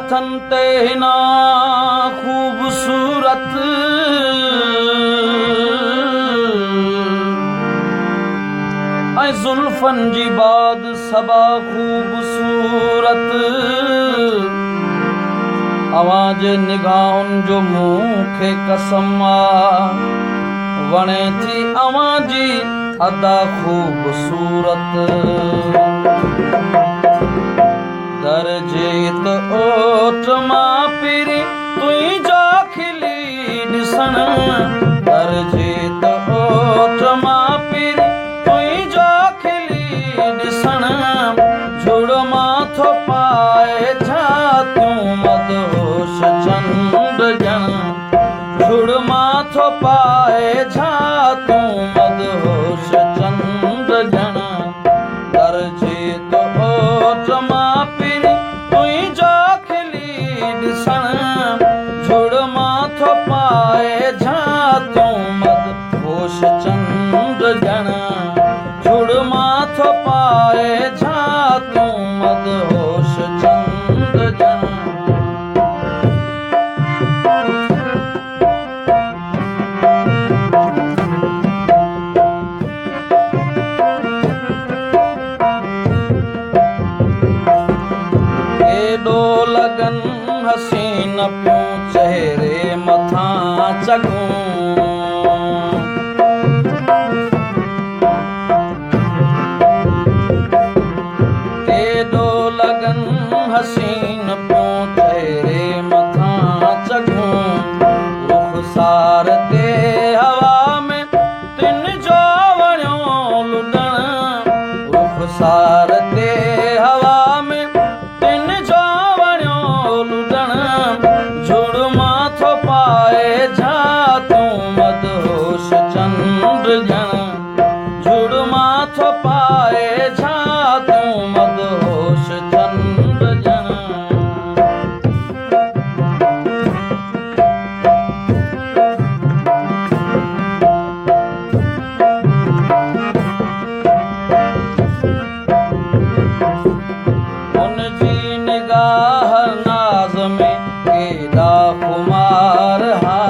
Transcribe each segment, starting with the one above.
हथनि ते हिना ख़ूबसूरत ऐं ज़ुल्फ़नि जी बाद सबा ख़ूबसूरत अवां जे निगाहुनि जो मूंखे कसम आहे वणे थी अवां जी अदा ख़ूबसूरत दर्जे त ओट मां पिरी तुंहिंजा खिली ॾिसण दर्जे त ओट मां पिरी तुंहिंजा खिली ॾिसण झुड़ माथो पाए झातियूं मदहोश चंड ॼण झुड़ माथो पाए झातियूं मदहोश चंड ॼण दर्जे त ओट मां पिरी तुंहिंजा खिली ॾिसण झुड़ माथो पाए झातियूं मदहोश चंड ॼण झुड़ माथो पाए झातियूं मदहोश चंड ॼण एॾो लगन हसीन पियूं चहिरे मथां चगूं एॾो लगन हसीन पियूं चहिरे मथां चगूं रुख़सार ते हवा में तिन जो वणियो लुॾण रुख़सार ते हवा में तिन जो वणियो लुॾण झुड़ माथो पाए झातियूं मदहोश चंड ॼण झुड़ माथो पाए झातियूं मदहोश चंड ॼण उनजी निगाह नाज़ में केॾा खुमार हा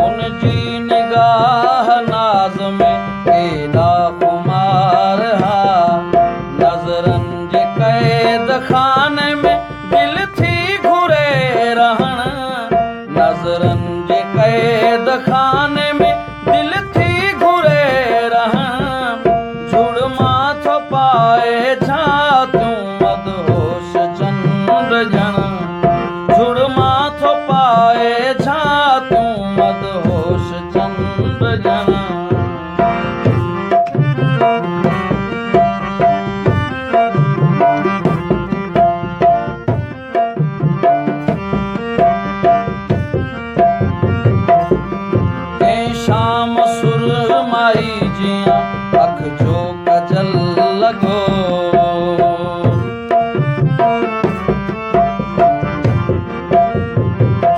उनजी निगाह नाज़ में केॾा खुमार हा नज़रनि जे क़ैद खाने में दिल थी घुरे रहण नज़रनि जे क़ैद खाने में दिल थी घुरे रहण झुड़ माथो पाए झातियूं मदहोश चंड ॼण झुड़ माथो पाए झातियूं मदहोश चंड ॼण शाम सुरमाई जियां अख जो कजल लॻो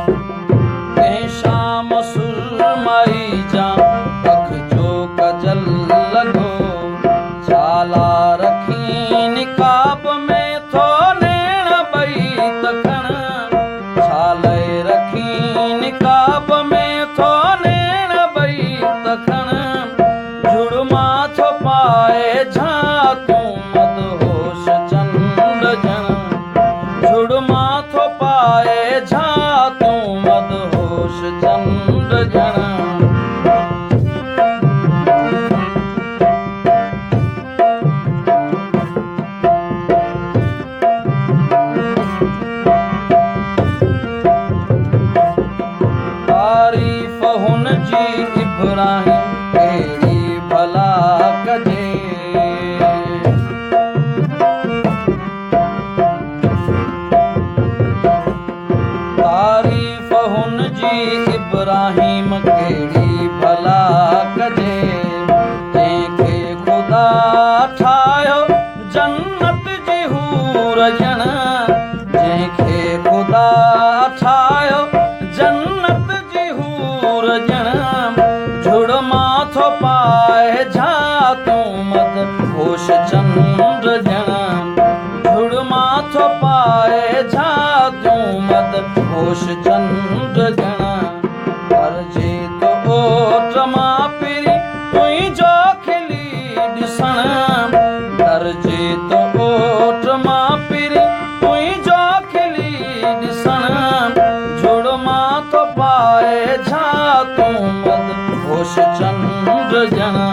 तंहिं शाम सुरमाई जां अख जो कजल लॻो छाला रखी निकाब में थो नेण ॿई तखण छाले रखी निकाब में थो तखण झुड़ माथो पाए झातियूं मदहोश चंड ॼण झुड़ माथो पाए झातियूं मदहोश चंड ॼण तारीफ़ हुनजी इब्राहिम कहिड़ी भला कजे तारीफ़ हुनजी इब्राहिम कहिड़ी भला कजे तंहिंखे ख़ुदा ठाहियो जन्नत जी हूर ॼण जंहिंखे ख़ुदा ठाहियो जन्नत जी हूर ॼण झुड़ माथो पाए झातियूं होश चंद्र ॼण झुड़मा थो पाए छा तूं मद होश चंद्र ॼण करजे तो ओट मां पिरी तुंहिंजो खिली ॾिसण करजे तो ओट मां पिरी तुंहिंजो खिली ॾिसण झुड़मा थो पाए छा तूं मद होश चंद्र ॼण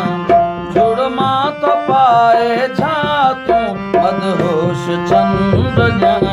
झुड़मा थो पाए छा तूं मद होश चंद्र ॼण